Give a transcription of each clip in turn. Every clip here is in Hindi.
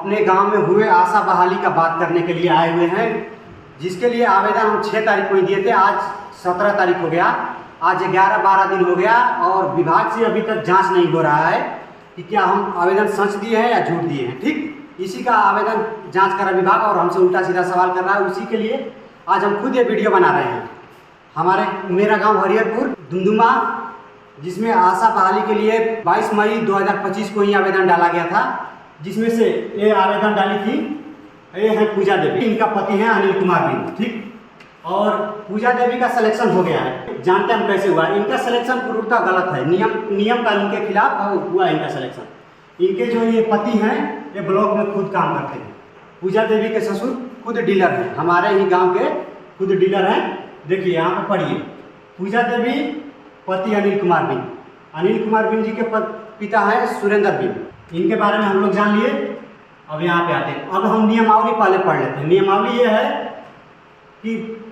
अपने गांव में हुए आशा बहाली का बात करने के लिए आए हुए हैं, जिसके लिए आवेदन हम 6 तारीख को ही दिए थे। आज 17 तारीख हो गया, आज 11-12 दिन हो गया और विभाग से अभी तक जांच नहीं हो रहा है कि क्या हम आवेदन सच दिए हैं या झूठ दिए हैं। ठीक, इसी का आवेदन जांच कर रहा विभाग और हमसे उल्टा सीधा सवाल कर रहा है। उसी के लिए आज हम खुद ये वीडियो बना रहे हैं। मेरा गाँव हरिहरपुर दुमदुमा, जिसमें आशा बहाली के लिए 22 मई 2025 को ही आवेदन डाला गया था, जिसमें से ये आवेदन डाली थी ये है पूजा देवी, इनका पति है अनिल कुमार बिंद। ठीक, और पूजा देवी का सिलेक्शन हो गया है। जानते हैं हम कैसे हुआ। इनका सिलेक्शन पूर्णतः गलत है, नियम कानून के खिलाफ हुआ इनका सिलेक्शन। इनके जो ये पति हैं ये ब्लॉक में खुद काम करते हैं। पूजा देवी के ससुर खुद डीलर हैं, हमारे ही गाँव के खुद डीलर हैं। देखिए यहाँ पर पढ़िए, पूजा देवी पति अनिल कुमार बिंद। अनिल कुमार बिंद जी के पिता है सुरेंद्र बिंद। इनके बारे में हम लोग जान लिए। अब यहाँ पे आते हैं, अब हम नियमावली पहले पढ़ लेते हैं। नियमावली ये है कि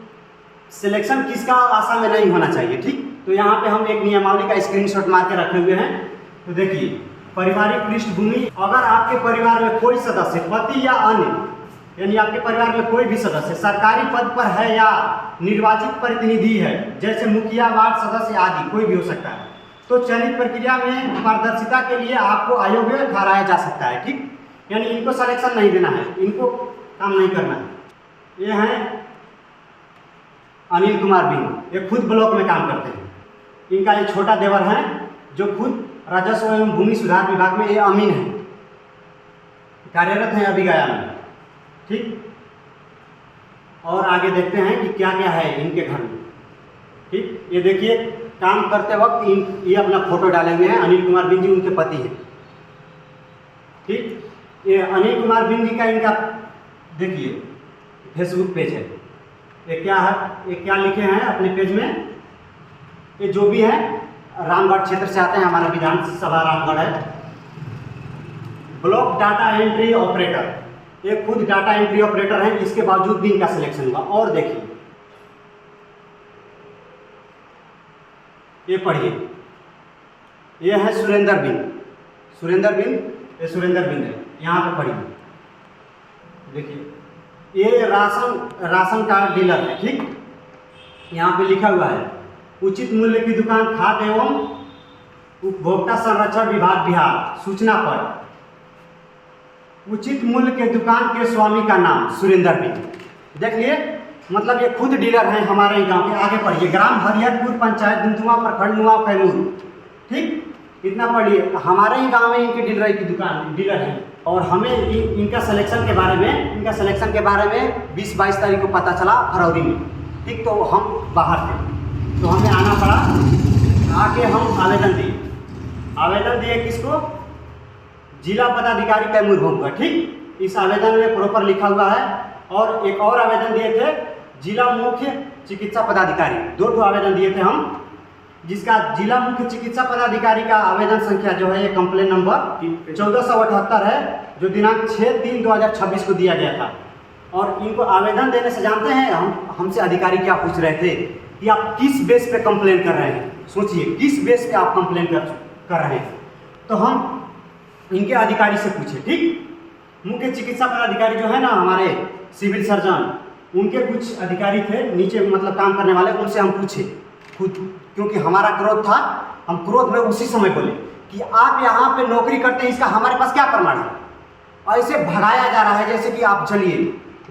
सिलेक्शन किसका आशा में नहीं होना चाहिए। ठीक, तो यहाँ पे हम एक नियमावली का स्क्रीनशॉट मार के रखे हुए हैं। तो देखिए, पारिवारिक पृष्ठभूमि, अगर आपके परिवार में कोई सदस्य पति या अन्य, यानी आपके परिवार में कोई भी सदस्य सरकारी पद पर है या निर्वाचित प्रतिनिधि है, जैसे मुखिया, वार्ड सदस्य आदि कोई भी हो सकता है, तो चयनित प्रक्रिया में पारदर्शिता के लिए आपको अयोग्य ठहराया जा सकता है। ठीक, यानी इनको सिलेक्शन नहीं देना है, इनको काम नहीं करना है। ये हैं अनिल कुमार बिंद, ये खुद ब्लॉक में काम करते हैं। इनका एक छोटा देवर है जो खुद राजस्व एवं भूमि सुधार विभाग में ये अमीन है, कार्यरत हैं अभी गया में। ठीक, और आगे देखते हैं कि क्या क्या है इनके घर में। ठीक, ये देखिए, काम करते वक्त ये अपना फोटो डाले हुए हैं। अनिल कुमार बिंद जी उनके पति हैं। ठीक, ये अनिल कुमार बिंद जी का इनका देखिए फेसबुक पेज है। ये क्या है, ये क्या लिखे हैं अपने पेज में, ये जो भी है रामगढ़ क्षेत्र से आते हैं, हमारा विधानसभा रामगढ़ है। ब्लॉक डाटा एंट्री ऑपरेटर, ये खुद डाटा एंट्री ऑपरेटर हैं, इसके बावजूद भी इनका सिलेक्शन हुआ। और देखिए, ये पढ़िए, ये है सुरेंद्र बिंद। ये सुरेंद्र बिंद है, यहाँ पे पढ़िए। देखिए, ये राशन कार्ड डीलर है। ठीक, यहाँ पे लिखा हुआ है उचित मूल्य की दुकान, खाद्य एवं उपभोक्ता संरक्षण विभाग बिहार, सूचना पर उचित मूल्य के दुकान के स्वामी का नाम सुरेंद्र बिंद। देख लिए, मतलब ये खुद डीलर हैं हमारे ही गांव के। आगे पढ़िए, ग्राम हरिहरपुर, पंचायत दुमदुमा, प्रखंड नुआ कैमूर। ठीक, इतना पढ़िए, हमारे ही गांव में इनके डीलर हैं। और हमें इनका सिलेक्शन के बारे में 20-22 तारीख को पता चला फरवरी में। ठीक, तो हम बाहर थे, तो हमें आना पड़ा। आके हम आवेदन दिए किसको, जिला पदाधिकारी कैमूर होगा। ठीक, इस आवेदन में प्रॉपर लिखा हुआ है। और एक और आवेदन दिए थे जिला मुख्य चिकित्सा पदाधिकारी, 2 आवेदन दिए थे हम, जिसका जिला मुख्य चिकित्सा पदाधिकारी का आवेदन संख्या जो है ये कंप्लेन नंबर 1478 है, जो दिनांक 6/3/2026 को दिया गया था। और इनको आवेदन देने से जानते हैं हमसे अधिकारी क्या पूछ रहे थे कि आप किस बेस पे कंप्लेन कर रहे हैं। सोचिए, किस बेस पे आप कंप्लेन कर रहे हैं। तो हम इनके अधिकारी से पूछे। ठीक, मुख्य चिकित्सा पदाधिकारी जो है ना हमारे सिविल सर्जन, उनके कुछ अधिकारी थे नीचे, मतलब काम करने वाले, उनसे हम पूछे खुद, क्योंकि हमारा क्रोध था। हम क्रोध में उसी समय बोले कि आप यहाँ पे नौकरी करते हैं, इसका हमारे पास क्या प्रमाण है। ऐसे भगाया जा रहा है जैसे कि आप चलिए,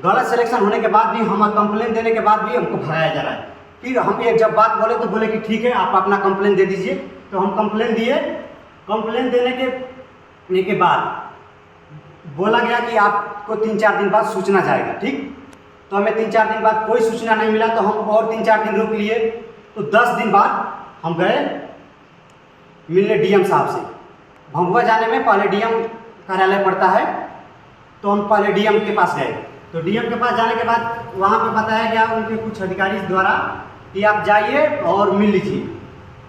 गलत सिलेक्शन होने के बाद भी, हम कंप्लेन देने के बाद भी हमको भगाया जा रहा है। फिर हम एक जब बात बोले तो बोले कि ठीक है, आप अपना कंप्लेन दे दीजिए। तो हम कंप्लेन दिए। कंप्लेन देने के बाद बोला गया कि आपको 3-4 दिन बाद सूचना जाएगा। ठीक, तो हमें 3-4 दिन बाद कोई सूचना नहीं मिला, तो हम और 3-4 दिन रुक लिए। तो 10 दिन बाद हम गए मिलने डीएम साहब से। भंगुआ जाने में पहले डीएम कार्यालय पड़ता है, तो हम पहले डीएम के पास गए। तो डीएम के पास जाने के बाद वहाँ पे बताया गया उनके कुछ अधिकारी द्वारा कि आप जाइए और मिल लीजिए।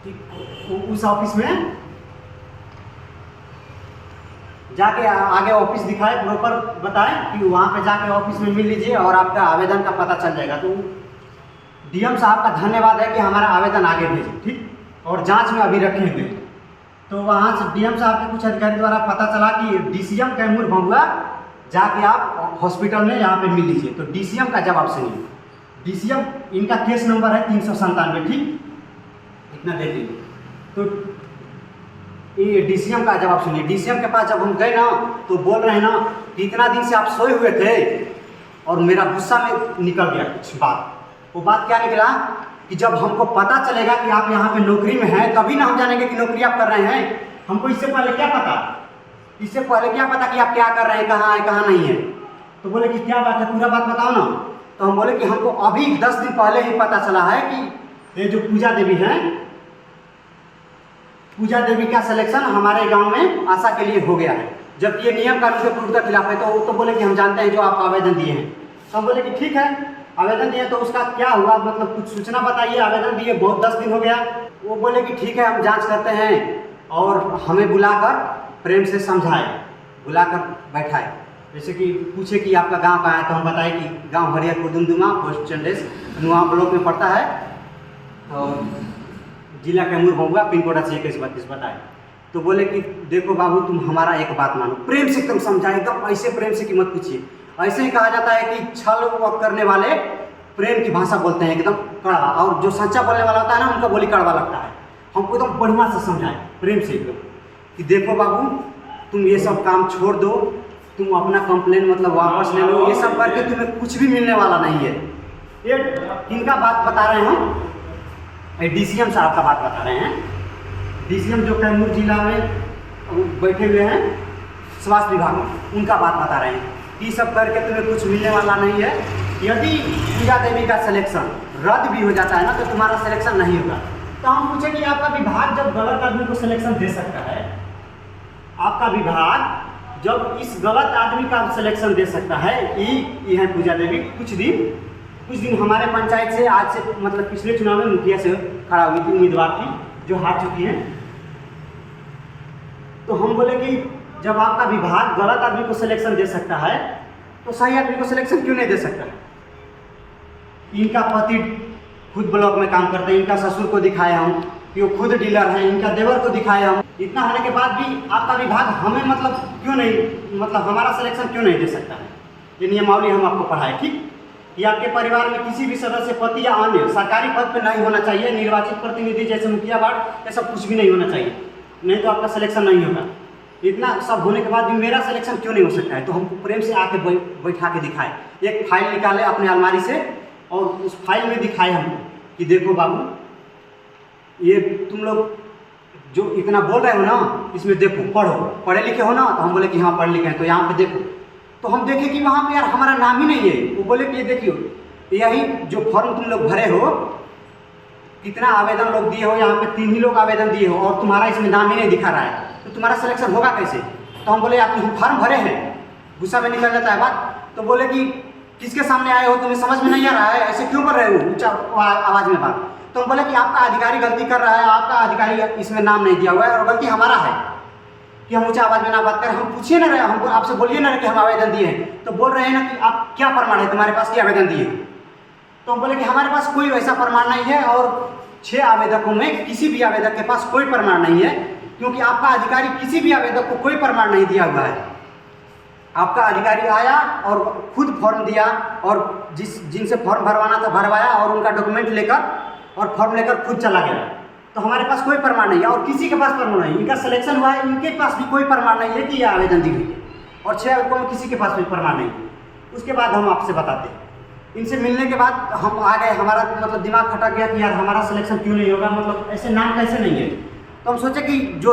ठीक, उस ऑफिस में जाके आगे ऑफिस दिखाए, प्रॉपर बताएं कि वहाँ पे जाके ऑफिस में मिल लीजिए और आपका आवेदन का पता चल जाएगा। तो डीएम साहब का धन्यवाद है कि हमारा आवेदन आगे भेजे। ठीक, और जांच में अभी रखे हुए। तो वहाँ से डीएम साहब के कुछ अधिकारी द्वारा पता चला कि डीसीएम कैमूर भंगुआ जाके आप हॉस्पिटल में यहाँ पे मिल लीजिए। तो DCM का जवाब सुनिए। DCM इनका केस नंबर है 397, ठीक, इतना देख लीजिए। तो ये DCM का जवाब सुनिए। DCM के पास जब हम गए ना तो बोल रहे हैं ना कि इतना दिन से आप सोए हुए थे, और मेरा गुस्सा में निकल गया कुछ बात। वो बात क्या निकला कि जब हमको पता चलेगा कि आप यहाँ पे नौकरी में हैं तभी ना हम जानेंगे कि नौकरी आप कर रहे हैं। हमको इससे पहले क्या पता, इससे पहले क्या पता कि आप क्या कर रहे हैं, कहाँ है कहाँ नहीं है। तो बोले कि क्या बात है, पूरा बात बताओ ना। तो हम बोले कि हमको अभी 10 दिन पहले ही पता चला है कि ये जो पूजा देवी हैं, पूजा देवी का सिलेक्शन हमारे गांव में आशा के लिए हो गया है, जबकि ये नियम कानून के पूर्व के खिलाफ है। तो बोले कि हम जानते हैं जो आप आवेदन दिए हैं। तो हम बोले कि ठीक है, आवेदन दिए तो उसका क्या हुआ, मतलब कुछ सूचना बताइए। आवेदन दिए बहुत 10 दिन हो गया। वो बोले कि ठीक है, हम जांच करते हैं, और हमें बुलाकर प्रेम से समझाए, बुलाकर बैठाए। जैसे कि पूछे कि आपका गांव कहाँ है, तो हम बताए कि गांव हरियापुर दुमदुमा, पोस्ट चंडेस नुआ ब्लॉक में पड़ता है, और जिला कैमूर महुआ, पिन कोड 8132 बताए। तो बोले कि देखो बाबू, तुम हमारा एक बात मानो, प्रेम से एकदम समझाए, एकदम ऐसे प्रेम से कि मत पूछिए। ऐसे ही कहा जाता है कि छल करने वाले प्रेम की भाषा बोलते हैं, एकदम कड़वा, और जो सच्चा बोलने वाला होता है ना उनका बोली कड़वा लगता है। हमको एकदम बढ़िया से समझाए प्रेम से एकदम कि देखो बाबू, तुम ये सब काम छोड़ दो, तुम अपना कंप्लेन मतलब वापस ले लो, ये सब करके तुम्हें कुछ भी मिलने वाला नहीं है। ये किनका बात बता रहे हैं हम, DCM साहब का बात बता रहे हैं। DCM जो कैमूर जिला में बैठे हुए हैं स्वास्थ्य विभाग में, उनका बात बता रहे हैं कि सब करके तुम्हें कुछ मिलने वाला नहीं है। यदि पूजा देवी का सिलेक्शन रद्द भी हो जाता है ना तो तुम्हारा सिलेक्शन नहीं होगा। तो हम पूछे कि आपका विभाग जब गलत आदमी को सिलेक्शन दे सकता है, आपका विभाग जब इस गलत आदमी का सिलेक्शन दे सकता है, ये है पूजा देवी। कुछ दिन हमारे पंचायत से, आज से मतलब पिछले चुनाव में मुखिया से खड़ा हुई थी, उम्मीदवार थी जो हार चुकी है। तो हम बोले कि जब आपका विभाग गलत आदमी को सिलेक्शन दे सकता है तो सही आदमी को सिलेक्शन क्यों नहीं दे सकता है। इनका पति खुद ब्लॉक में काम करते हैं, इनका ससुर को दिखाए हम कि वो खुद डीलर हैं, इनका देवर को दिखाए हम। इतना होने के बाद भी आपका विभाग हमें मतलब क्यों नहीं, मतलब हमारा सिलेक्शन क्यों नहीं दे सकता है। ये नियमावली हम आपको पढ़ाए, ठीक, कि आपके परिवार में किसी भी सदस्य पति या अन्य सरकारी पद पर नहीं होना चाहिए, निर्वाचित प्रतिनिधि जैसे मुखिया वार्ड, ऐसा कुछ भी नहीं होना चाहिए, नहीं तो आपका सिलेक्शन नहीं होगा। इतना सब होने के बाद भी मेरा सिलेक्शन क्यों नहीं हो सकता है। तो हमको प्रेम से आके बैठा के दिखाए, एक फाइल निकाले अपने अलमारी से और उस फाइल में दिखाए हमको कि देखो बाबू, ये तुम लोग जो इतना बोल रहे हो ना, इसमें देखो, पढ़ो, पढ़े लिखे हो ना। तो हम बोले कि हाँ पढ़े लिखे हैं, तो यहाँ पे देखो। तो हम देखे कि वहाँ पे यार हमारा नाम ही नहीं है। वो बोले कि ये देखियो, यही जो फॉर्म तुम लोग भरे हो, कितना आवेदन लोग दिए हो, यहाँ पे 3 ही लोग आवेदन दिए हो और तुम्हारा इसमें नाम ही नहीं दिखा रहा है, तो तुम्हारा सिलेक्शन होगा कैसे। तो हम बोले आप फॉर्म भरे हैं, गुस्सा में निकल जाता है बात। तो बोले कि किसके सामने आए हो, तुम्हें समझ में नहीं आ रहा है, ऐसे क्यों कर रहे हो ऊंचा आवाज़ में बात। तो हम बोले कि आपका अधिकारी गलती कर रहा है, आपका अधिकारी इसमें नाम नहीं दिया हुआ है और गलती हमारा है कि हम ऊंचा आवाज़ में ना बात करें। हम पूछिए ना रहे, हमको आपसे बोलिए ना कि हम आवेदन दिए हैं। तो बोल रहे हैं ना कि आप क्या प्रमाण है तुम्हारे पास कि आवेदन दिए। तो हम बोले कि हमारे पास कोई वैसा प्रमाण नहीं है और 6 आवेदकों में किसी भी आवेदक के पास कोई प्रमाण नहीं है, क्योंकि आपका अधिकारी किसी भी आवेदक को कोई प्रमाण नहीं दिया हुआ है। आपका अधिकारी आया और खुद फॉर्म दिया और जिनसे फॉर्म भरवाना था भरवाया और उनका डॉक्यूमेंट लेकर और फॉर्म लेकर खुद चला गया। तो हमारे पास कोई प्रमाण नहीं है और किसी के पास प्रमाण नहीं। इनका सिलेक्शन हुआ है, इनके पास भी कोई प्रमाण नहीं है कि यह आवेदन दी हुई है और 6 आवेदकों में किसी के पास भी प्रमाण नहीं है। उसके बाद हम आपसे बताते हैं। इनसे मिलने के बाद हम आ गए, हमारा मतलब दिमाग खटक गया कि यार हमारा सिलेक्शन क्यों नहीं होगा, मतलब ऐसे नाम कैसे नहीं है। तो हम सोचे कि जो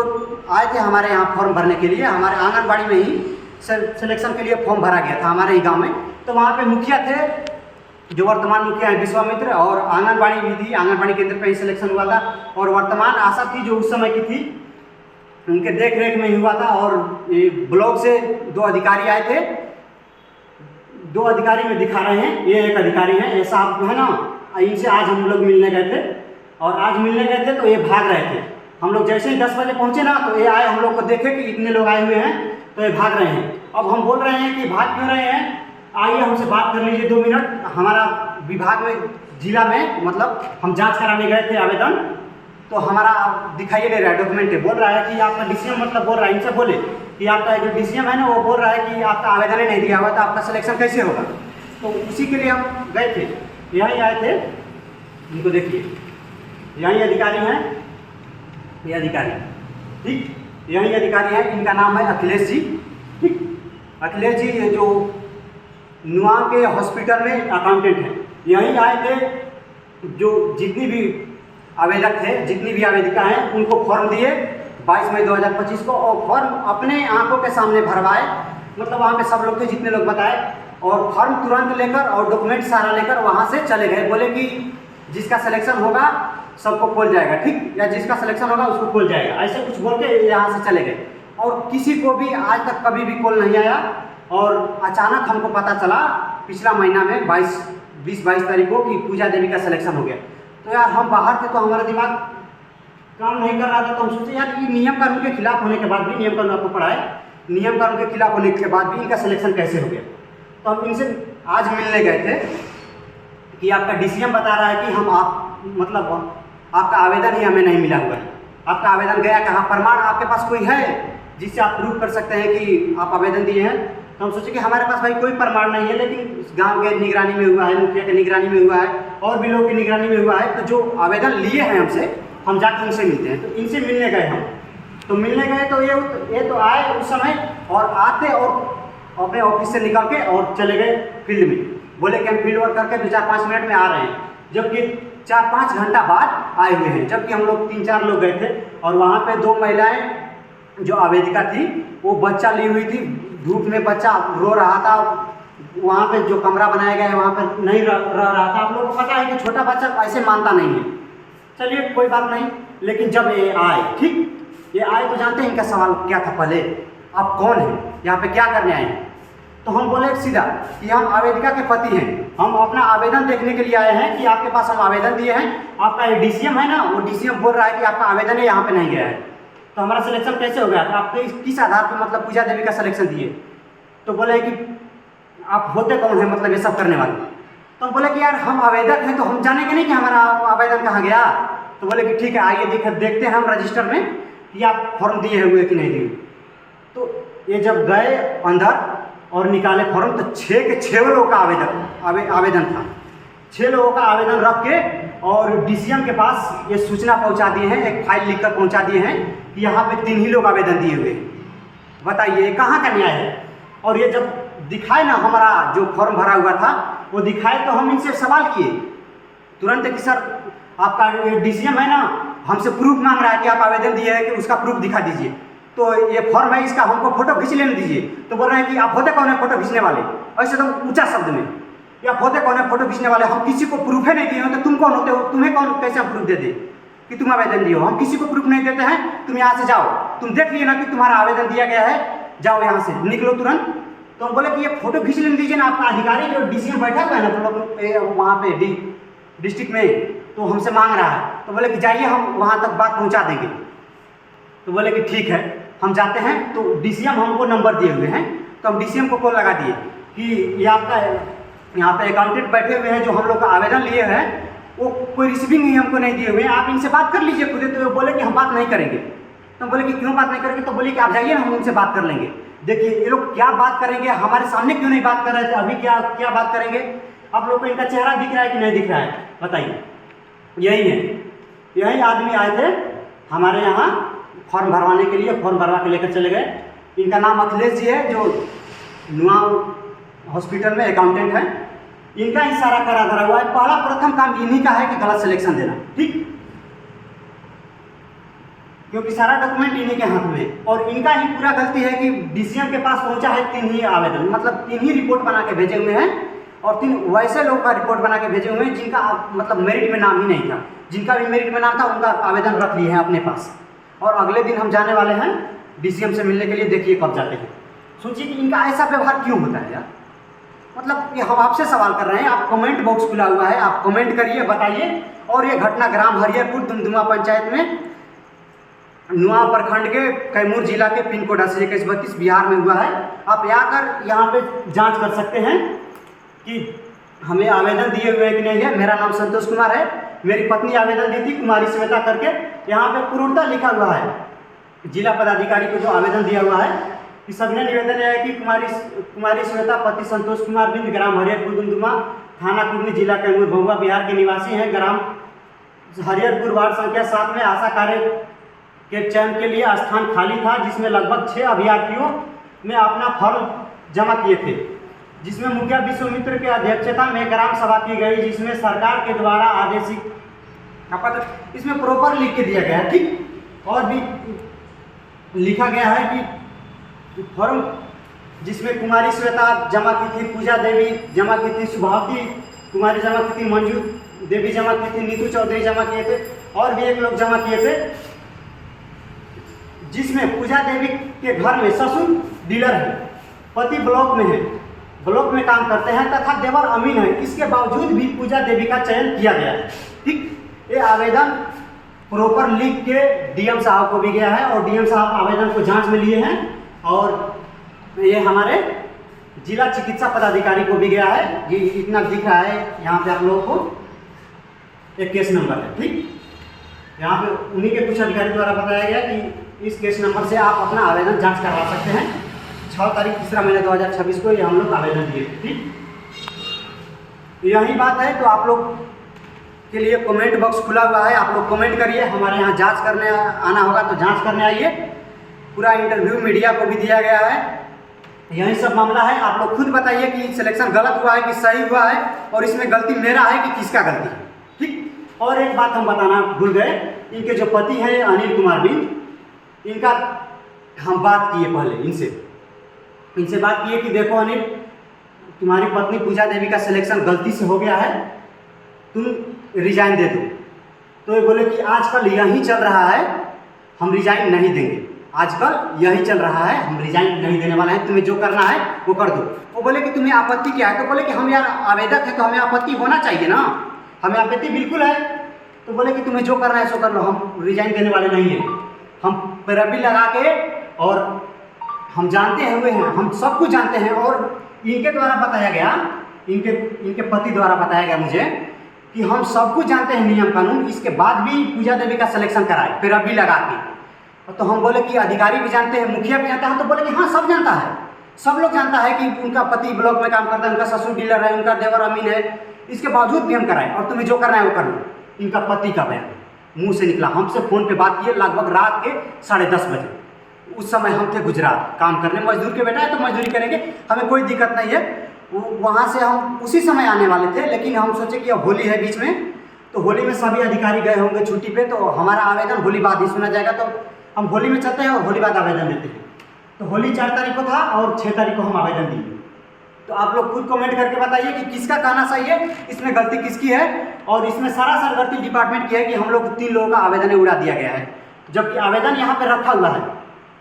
आए थे हमारे यहाँ फॉर्म भरने के लिए, हमारे आंगनबाड़ी में ही सिलेक्शन के लिए फॉर्म भरा गया था हमारे ही गांव में। तो वहाँ पे मुखिया थे, जो वर्तमान मुखिया हैं विश्वामित्र, और आंगनबाड़ी भी थी, आंगनबाड़ी केंद्र पे ही सिलेक्शन हुआ था। और वर्तमान आशा थी जो उस समय की थी, उनके देख रेख में ही हुआ था। और ये ब्लॉक से 2 अधिकारी आए थे, 2 अधिकारी में दिखा रहे हैं, ये एक अधिकारी हैं, ये साहब है ना, इनसे आज हम लोग मिलने गए थे। और आज मिलने गए थे तो ये भाग रहे थे। हम लोग जैसे ही 10 बजे पहुँचे ना तो ये आए, हम लोग को देखे कि इतने लोग आए हुए हैं तो ये भाग रहे हैं। अब हम बोल रहे हैं कि भाग क्यों रहे हैं, आइए हमसे बात कर लीजिए 2 मिनट। हमारा विभाग में जिला में मतलब हम जांच कराने गए थे आवेदन, तो हमारा दिखाई दे रहा है डॉक्यूमेंट, बोल रहा है कि आपका DCM मतलब बोल रहा है, इनसे बोले कि आपका जो DCM है ना वो बोल रहा है कि आपका आवेदन ही नहीं दिया हुआ, तो आपका सिलेक्शन कैसे होगा। तो उसी के लिए हम गए थे, यहीं आए थे। इनको देखिए, यहीं अधिकारी हैं, ये अधिकारी, ठीक, यहीं अधिकारी हैं। इनका नाम है अखिलेश जी, ठीक। अखिलेश जी ये जो नुआ के हॉस्पिटल में अकाउंटेंट हैं, यहीं आए थे। जो जितनी भी आवेदक थे, जितनी भी आवेदिका हैं, उनको फॉर्म दिए 22 मई 2025 को, और फॉर्म अपने आंखों के सामने भरवाए। मतलब वहाँ पे सब लोग थे, जितने लोग बताए, और फॉर्म तुरंत लेकर और डॉक्यूमेंट सारा लेकर वहाँ से चले गए। बोले कि जिसका सिलेक्शन होगा सबको खोल जाएगा, ठीक, या जिसका सिलेक्शन होगा उसको खोल जाएगा, ऐसे कुछ बोल के यहाँ से चले गए। और किसी को भी आज तक कभी भी कॉल नहीं आया। और अचानक हमको पता चला पिछला महीना में 20-22 तारीख को कि पूजा देवी का सिलेक्शन हो गया। तो यार हम बाहर थे तो हमारा दिमाग काम नहीं कर रहा था, तो हम सोचे यार ये नियम कानून के खिलाफ होने के बाद भी, नियम कानून आपको पढ़ा है, नियम कानून के खिलाफ होने के बाद भी इनका सिलेक्शन कैसे हो गया। तो हम इनसे आज मिलने गए थे कि आपका DCM बता रहा है कि हम मतलब आपका आवेदन ही हमें नहीं मिला हुआ है। आपका आवेदन गया कहाँ, प्रमाण आपके पास कोई है जिससे आप प्रूव कर सकते हैं कि आप आवेदन दिए हैं। तो हम सोचे कि हमारे पास भाई कोई प्रमाण नहीं है, लेकिन गांव के निगरानी में हुआ है, मुखिया के निगरानी में हुआ है, और भी लोग की निगरानी में हुआ है। तो जो आवेदन लिए हैं हमसे, हम जाकर उनसे मिलते हैं। तो इनसे मिलने गए हम, तो मिलने गए तो ये तो आए उस समय, और आते और अपने ऑफिस से निकल के और चले गए फील्ड में। बोले कि हम फील्ड वर्क करके 2-4-5 मिनट में आ रहे हैं, जबकि 4-5 घंटा बाद आए हुए हैं। जबकि हम लोग 3-4 लोग गए थे, और वहाँ पे 2 महिलाएं जो आवेदिका थी वो बच्चा ली हुई थी। धूप में बच्चा रो रहा था, वहाँ पे जो कमरा बनाया गया है वहाँ पे नहीं रह रहा था। आप लोगों को पता है कि छोटा बच्चा ऐसे मानता नहीं है। चलिए कोई बात नहीं, लेकिन जब ये आए, ठीक, ये आए तो जानते हैं इनका सवाल क्या था पहले, आप कौन हैं, यहाँ पे क्या करने आए हैं। तो हम बोले सीधा कि हम आवेदिका के पति हैं, हम अपना आवेदन देखने के लिए आए हैं कि आपके पास हम आवेदन दिए हैं, आपका ये DCM है ना, वो DCM बोल रहा है कि आपका आवेदन है यहाँ पे नहीं गया है। तो हमारा सिलेक्शन कैसे हो गया, तो आपके किस आधार पर मतलब पूजा देवी का सिलेक्शन दिए। तो बोले कि आप होते कौन है मतलब ये सब करने वाले। तो हम बोले कि यार हम आवेदक हैं, तो हम जानेंगे नहीं कि हमारा आवेदन कहाँ गया। तो बोले कि ठीक है आइए देखते हैं हम रजिस्टर में कि आप फॉर्म दिए हुए कि नहीं दिए। तो ये जब गए अंदर और निकाले फॉर्म, तो 6 के 6 लोगों का आवेदन था। 6 लोगों का आवेदन रख के और DCM के पास ये सूचना पहुंचा दिए हैं, एक फाइल लिखकर पहुंचा दिए हैं कि यहाँ पे 3 ही लोग आवेदन दिए हुए हैं। बताइए कहाँ का न्याय है। और ये जब दिखाए ना हमारा जो फॉर्म भरा हुआ था वो दिखाए, तो हम इनसे सवाल किए तुरंत कि सर आपका DCM है ना, हमसे प्रूफ मांग रहा है कि आप आवेदन दिए हैं, कि उसका प्रूफ दिखा दीजिए। तो ये फॉर्म है इसका, हमको फोटो खींच लेने दीजिए। तो बोल रहे हैं कि आप होते कौन है फोटो खींचने वाले, ऐसे तो ऊंचा शब्द में, या होते कौन है फोटो खींचने वाले, हम किसी को प्रूफ ही नहीं दिए हो, तो तुम कौन होते हो, तुम्हें कौन कैसे हम प्रूफ दे दे कि तुम आवेदन दिए हो। हम किसी को प्रूफ नहीं देते हैं, तुम यहाँ से जाओ, तुम देख लिए ना कि तुम्हारा आवेदन दिया गया है, जाओ यहाँ से निकलो तुरंत। तो हम बोले कि ये फोटो खींच लेने दीजिए ना, आपका अधिकारी जो DCM बैठा हुआ है ना तो वहाँ पे डिस्ट्रिक्ट में, तो हमसे मांग रहा है। तो बोले कि जाइए हम वहाँ तक बात पहुँचा देंगे। तो बोले कि ठीक है हम जाते हैं। तो DCM हमको नंबर दिए हुए हैं, तो हम DCM को कॉल लगा दिए कि ये आपका यहाँ पे अकाउंटेंट बैठे हुए हैं जो हम लोग का आवेदन लिए हैं, वो कोई रिसीविंग ही हमको नहीं दिए हुए हैं, आप इनसे बात कर लीजिए खुद। तो बोले कि हम बात नहीं करेंगे। तो बोले कि क्यों बात नहीं करेंगे। तो बोले कि आप जाइए ना, हम उनसे बात कर लेंगे। देखिए ये लोग क्या बात करेंगे, हमारे सामने क्यों नहीं बात कर रहे थे, अभी क्या बात करेंगे। आप लोग को इनका चेहरा दिख रहा है कि नहीं दिख रहा है, बताइए। यही है, यही आदमी आए थे हमारे यहाँ फॉर्म भरवाने के लिए, फॉर्म भरवा के लेकर चले गए। इनका नाम अखिलेश जी है, जो नुआ हॉस्पिटल में अकाउंटेंट है। इनका ही सारा करा धरा हुआ है। पहला प्रथम काम इन्हीं का है कि गलत सिलेक्शन देना, ठीक, क्योंकि सारा डॉक्यूमेंट इन्हीं के हाथ में। और इनका ही पूरा गलती है कि DCM के पास पहुंचा है 3 ही आवेदन, मतलब 3 ही रिपोर्ट बना के भेजे हुए हैं, और 3 वैसे लोग का रिपोर्ट बना के भेजे हुए हैं जिनका मतलब मेरिट में नाम ही नहीं था। जिनका भी मेरिट में नाम था उनका आवेदन रख लिए हैं अपने पास। और अगले दिन हम जाने वाले हैं DCM से मिलने के लिए। देखिए कब जाते हैं। सोचिए कि इनका ऐसा व्यवहार क्यों होता है यार। मतलब ये हम आपसे सवाल कर रहे हैं, आप कमेंट बॉक्स खुला हुआ है, आप कमेंट करिए, बताइए। और ये घटना ग्राम हरियरपुर दुमदुमा पंचायत में नुआ प्रखंड के कैमूर जिला के पिन कोड 8132 बिहार में हुआ है। आप आकर यहाँ पे जांच कर सकते हैं कि हमें आवेदन दिए हुए हैं कि नहीं है। मेरा नाम संतोष कुमार है, मेरी पत्नी आवेदन दी थी कुमारी श्वेता करके। यहाँ पे पूर्णतः लिखा हुआ है जिला पदाधिकारी को जो आवेदन दिया हुआ है कि सविनय निवेदन है कि कुमारी श्वेता पति संतोष कुमार बिंद, ग्राम हरिहरपुर दुमदुमा, थाना कुर्मी, जिला कैमूर, भभुआ बिहार के निवासी हैं। ग्राम हरिहरपुर, वार्ड संख्या 7 में आशा कार्य के चयन के लिए स्थान खाली था, जिसमें लगभग 6 अभ्यर्थियों ने अपना फॉर्म जमा किए थे, जिसमें मुखिया विश्वामित्र की अध्यक्षता में ग्राम सभा की गई, जिसमें सरकार के द्वारा आदेशित पत्र इसमें प्रॉपर लिख के दिया गया है। ठीक, और भी लिखा गया है कि फॉर्म जिसमें कुमारी श्वेता जमा की थी, पूजा देवी जमा की थी, शुभावती कुमारी जमा की थी, मंजू देवी जमा की थी, नीतू चौधरी जमा किए थे और भी एक लोग जमा किए थे, जिसमें पूजा देवी के घर में ससुर डीलर है, पति ब्लॉक में है, ब्लॉक में काम करते हैं तथा देवर अमीन है। इसके बावजूद भी पूजा देवी का चयन किया गया है। ठीक, ये आवेदन प्रॉपर लिख के डीएम साहब को भी गया है और डीएम साहब आवेदन को जांच में लिए हैं और ये हमारे जिला चिकित्सा पदाधिकारी को भी गया है। ये इतना दिख रहा है यहाँ पे आप लोगों को एक केस नंबर है। ठीक, यहाँ पे उन्हीं के कुछ अधिकारी द्वारा बताया गया कि इस केस नंबर से आप अपना आवेदन जांच करवा सकते हैं। 6 तारीख 3 महीने 2026 को ये हम लोग आवेदन दिए। ठीक, यही बात है तो आप लोग के लिए कमेंट बॉक्स खुला हुआ है, आप लोग कमेंट करिए। हमारे यहाँ जांच करने आना होगा तो जांच करने आइए। पूरा इंटरव्यू मीडिया को भी दिया गया है। यही सब मामला है। आप लोग खुद बताइए कि सिलेक्शन गलत हुआ है कि सही हुआ है और इसमें गलती मेरा है कि किसका गलती है। ठीक, और एक बात हम बताना भूल गए, इनके जो पति हैं अनिल कुमार बिंद, इनका हम बात किए पहले इनसे बात किए कि देखो अनिल, तुम्हारी पत्नी पूजा देवी का सिलेक्शन गलती से हो गया है, तुम रिजाइन दे दो। तो ये बोले कि आजकल यही चल रहा है, हम रिजाइन नहीं देंगे, आजकल यही चल रहा है, हम रिजाइन नहीं देने वाले हैं, तुम्हें जो करना है वो कर दो। वो बोले कि तुम्हें आपत्ति क्या है? तो बोले कि हम यार आवेदक है तो हमें आपत्ति होना चाहिए ना, हमें आपत्ति बिल्कुल है। तो बोले कि तुम्हें जो करना है सो कर लो, हम रिजाइन देने वाले नहीं हैं। हम पैरवी लगा के, और हम जानते हुए हैं, हम सब कुछ जानते हैं और इनके द्वारा बताया गया, इनके पति द्वारा बताया गया मुझे कि हम सब कुछ जानते हैं नियम कानून, इसके बाद भी पूजा देवी का सिलेक्शन कराए पैरवी लगा के। तो हम बोले कि अधिकारी भी जानते हैं, मुखिया भी जानता है। तो बोले कि हाँ सब जानता है, सब लोग जानता है कि उनका पति ब्लॉक में काम करता है, उनका ससुर डीलर है, उनका देवर अमीन है, इसके बावजूद भी हम कराए और तुम्हें जो करना है वो कर लो। इनका पति का बयान मुंह से निकला, हमसे फ़ोन पे बात किए लगभग रात के 10:30 बजे। उस समय हम थे गुजरात काम करने, मजदूर के बेटा है तो मजदूरी करेंगे, हमें कोई दिक्कत नहीं है। वहाँ से हम उसी समय आने वाले थे, लेकिन हम सोचे कि अब होली है बीच में, तो होली में सभी अधिकारी गए होंगे छुट्टी पे, तो हमारा आवेदन होली बाद ही सुना जाएगा, तो हम होली में चलते हैं और होली बाद आवेदन देते हैं। तो होली 4 तारीख को था और 6 तारीख को हम आवेदन दिए। तो आप लोग खुद कमेंट करके बताइए कि किसका कहना सही है, इसमें गलती किसकी है। और इसमें सरासर गलती डिपार्टमेंट की है कि हम लोग 3 लोगों का आवेदन उड़ा दिया गया है, जबकि आवेदन यहाँ पे रखा हुआ है।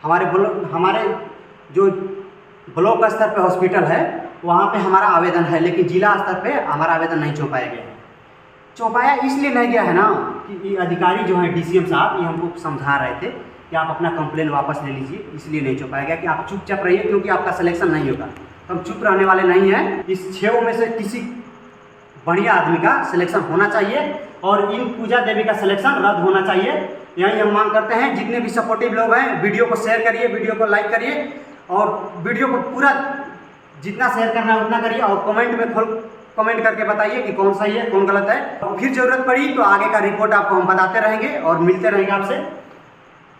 हमारे जो ब्लॉक स्तर पे हॉस्पिटल है वहाँ पे हमारा आवेदन है, लेकिन जिला स्तर पे हमारा आवेदन नहीं चौंपाया गया है। चौंपाया इसलिए नहीं गया है ना कि अधिकारी जो हैं डीसीएम साहब, ये हमको समझा रहे थे कि आप अपना कंप्लेन वापस ले लीजिए, इसलिए नहीं चौंपाया गया कि आप चुपचाप रहिए क्योंकि आपका सिलेक्शन नहीं होगा। हम चुप रहने वाले नहीं हैं। इस 6 में से किसी बढ़िया आदमी का सिलेक्शन होना चाहिए और इन पूजा देवी का सिलेक्शन रद्द होना चाहिए। यही हम मांग करते हैं। जितने भी सपोर्टिव लोग हैं, वीडियो को शेयर करिए, वीडियो को लाइक करिए और वीडियो को पूरा जितना शेयर करना है उतना करिए और कमेंट में कमेंट करके बताइए कि कौन सही है कौन गलत है। और फिर ज़रूरत पड़ी तो आगे का रिपोर्ट आपको हम बताते रहेंगे और मिलते रहेंगे आपसे।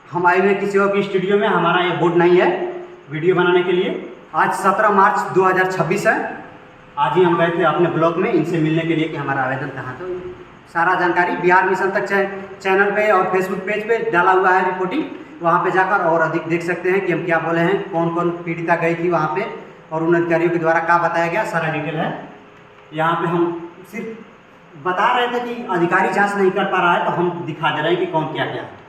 हम आए हुए किसी और की स्टूडियो में, हमारा ये बोर्ड नहीं है वीडियो बनाने के लिए। आज 17 मार्च 2026 है। आज ही हम गए थे अपने ब्लॉक में इनसे मिलने के लिए कि हमारा आवेदन कहाँ। तो सारा जानकारी बिहार मिशन तक चैनल पे और फेसबुक पेज पे डाला हुआ है रिपोर्टिंग, वहाँ पे जाकर और अधिक देख सकते हैं कि हम क्या बोले हैं, कौन कौन पीड़िता गई थी वहाँ पे और उन अधिकारियों के द्वारा क्या बताया गया, सारा डिटेल है। यहाँ पे हम सिर्फ बता रहे थे कि अधिकारी जांच नहीं कर पा रहा है तो हम दिखा दे रहे हैं कि कौन क्या क्या है।